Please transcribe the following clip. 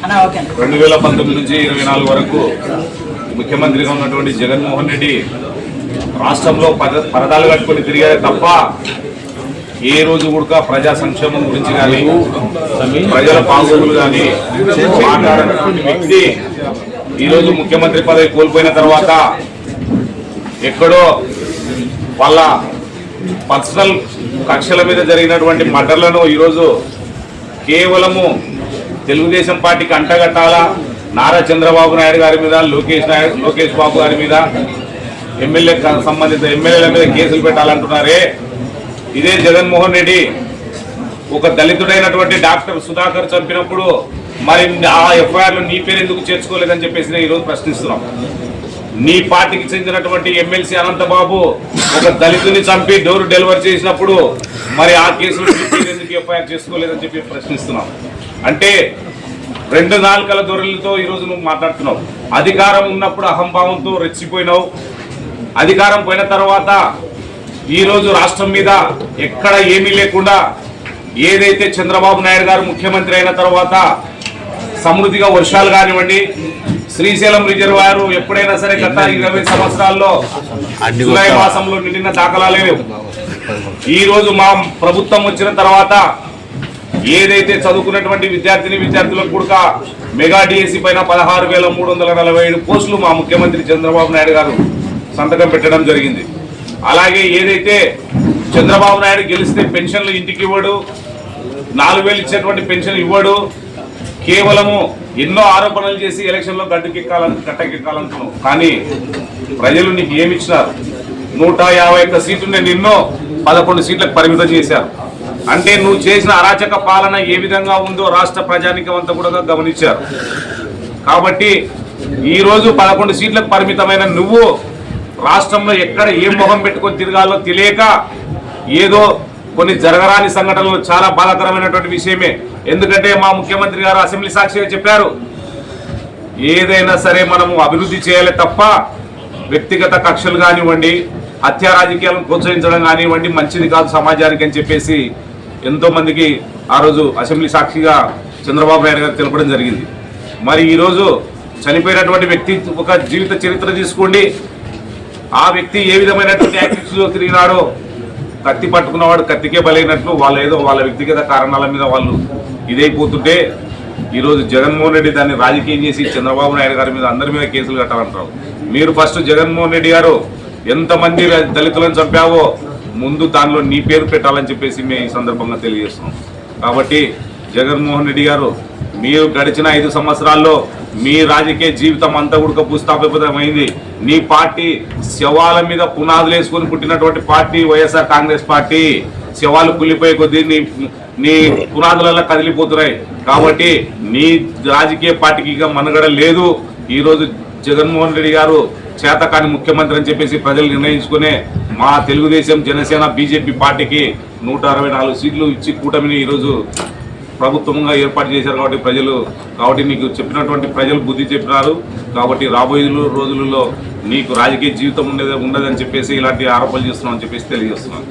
2019 నుంచి 24 వరకు ముఖ్యమంత్రిగా ఉన్నటువంటి జగన్మోహన్ రెడ్డి రాష్ట్రంలో పరదాలు కట్టుకొని తిరిగారే తప్ప ఏ రోజు కూడా ప్రజా సంక్షేమం గురించి కానీ ప్రజల బాగోగులు కానీ మాట్లాడినటువంటి వ్యక్తి ఈరోజు ముఖ్యమంత్రి పదవి కోల్పోయిన తర్వాత ఎక్కడో వాళ్ళ పర్సనల్ కక్షల మీద జరిగినటువంటి మర్డర్లను ఈరోజు కేవలము తెలుగుదేశం పార్టీకి అంటగట్టాలా, నారా చంద్రబాబు నాయుడు గారి మీద, లోకేష్ బాబు గారి మీద, సంబంధిత ఎమ్మెల్యేల మీద కేసులు పెట్టాలంటున్నారే. ఇదే జగన్మోహన్ రెడ్డి ఒక దళితుడైనటువంటి డాక్టర్ సుధాకర్ చంపినప్పుడు మరి ఆ ఎఫ్ఐఆర్లు నీ పేరు ఎందుకు చేర్చుకోలేదని చెప్పేసి ఈరోజు ప్రశ్నిస్తున్నాం. నీ పార్టీకి చెందినటువంటి ఎమ్మెల్సీ అనంతబాబు ఒక దళితుని చంపి డోర్ డెలివరీ చేసినప్పుడు మరి ఆ కేసులు ఎందుకు ఎఫ్ఐఆర్ చేసుకోలేదని చెప్పి ప్రశ్నిస్తున్నాం. అంటే 2 నాలుకల దొరలతో ఈరోజు నువ్వు మాట్లాడుతున్నావు. అధికారం ఉన్నప్పుడు అహంభావంతో రెచ్చిపోయినావు. అధికారం పోయిన తర్వాత ఈరోజు రాష్ట్రం మీద ఎక్కడ ఏమీ లేకుండా ఏదైతే చంద్రబాబు నాయుడు గారు ముఖ్యమంత్రి అయిన తర్వాత సమృద్ధిగా వర్షాలు కానివ్వండి, శ్రీశైలం రిజర్వాయర్ ఎప్పుడైనా సరే గత 20 సంవత్సరాల్లో జూలై మాసంలో నిండిన దాఖలాలే లేవు. ఈ రోజు మా ప్రభుత్వం వచ్చిన తర్వాత ఏదైతే చదువుకున్నటువంటి విద్యార్థులకు కూడా మెగా డిఎస్సి పైన 16,347 పోస్టులు మా ముఖ్యమంత్రి చంద్రబాబు నాయుడు గారు సంతకం పెట్టడం జరిగింది. అలాగే ఏదైతే చంద్రబాబు నాయుడు గెలిస్తే పెన్షన్లు ఇంటికి ఇవ్వడు, 4,000 ఇచ్చేటువంటి పెన్షన్ ఇవ్వడు, కేవలము ఎన్నో ఆరోపణలు చేసి ఎలక్షన్లో గట్టెక్కాలనుకున్నావు. కానీ ప్రజలు నీకు ఏమి ఇచ్చినారు? 151 సీట్లు నిన్నో 11 సీట్లకు పరిమితం చేశారు. అంటే నువ్వు చేసిన అరాచక పాలన ఏ విధంగా ఉందో రాష్ట్ర ప్రజానికం అంతా కూడా గమనించారు. కాబట్టి ఈరోజు 11 సీట్లకు పరిమితమైన నువ్వు రాష్ట్రంలో ఎక్కడ ఏం మొహం పెట్టుకొని తిరగాలో తెలియక ఏదో కొన్ని జరగరాని సంఘటనలు చాలా బాధాకరమైనటువంటి విషయమే. ఎందుకంటే మా ముఖ్యమంత్రి గారు అసెంబ్లీ సాక్షిగా చెప్పారు, ఏదైనా సరే మనము అభివృద్ధి చేయాలి తప్ప వ్యక్తిగత కక్షలు కానివ్వండి, హత్యా రాజకీయాలను ప్రోత్సహించడం కానివ్వండి మంచిది కాదు సమాజానికి అని చెప్పేసి ఎంతో మందికి ఆ రోజు అసెంబ్లీ సాక్షిగా చంద్రబాబు నాయుడు గారు తెలపడం జరిగింది. మరి ఈరోజు చనిపోయినటువంటి వ్యక్తి ఒక జీవిత చరిత్ర తీసుకోండి. ఆ వ్యక్తి ఏ విధమైనటువంటి యాక్టివిటీలో తిరిగినాడో, కత్తి పట్టుకున్నవాడు కత్తికే బలైనట్లు వాళ్ళ వ్యక్తిగత కారణాల మీద వాళ్ళు ఇదైపోతుంటే ఈరోజు జగన్మోహన్ రెడ్డి దాన్ని రాజకీయం చేసి చంద్రబాబు నాయుడు గారి మీద అందరి మీద కేసులు కట్టాలంటారు. మీరు ఫస్ట్ జగన్మోహన్ రెడ్డి గారు ఎంతమంది దళితులను చంపావో ముందు దానిలో నీ పేరు పెట్టాలని చెప్పేసి మేము ఈ సందర్భంగా తెలియజేస్తున్నాం. కాబట్టి జగన్మోహన్ రెడ్డి గారు మీరు గడిచిన 5 సంవత్సరాల్లో మీ రాజకీయ జీవితం అంతా కూడా భూస్థాపితమైంది. నీ పార్టీ శవాల మీద పునాదులు వేసుకొని పుట్టినటువంటి పార్టీ వైఎస్ఆర్ కాంగ్రెస్ పార్టీ. శవాలు కుళ్ళిపోయే కొద్దీ నీ పునాదులలో కదిలిపోతున్నాయి. కాబట్టి నీ రాజకీయ పార్టీకి ఇక మనుగడ లేదు. ఈరోజు జగన్మోహన్ రెడ్డి గారు చేతకాని ముఖ్యమంత్రి అని చెప్పేసి ప్రజలు నిర్ణయించుకునే మా తెలుగుదేశం, జనసేన, బీజేపీ పార్టీకి 164 సీట్లు ఇచ్చి కూటమిని ఈరోజు ప్రభుత్వంగా ఏర్పాటు చేశారు. కాబట్టి నీకు చెప్పినటువంటి ప్రజలు బుద్ధి చెప్పినారు. కాబట్టి రాబోయే రోజులలో నీకు రాజకీయ జీవితం ఉండదని చెప్పేసి ఇలాంటి ఆరోపణలు చేస్తున్నామని చెప్పేసి తెలియజేస్తున్నాను.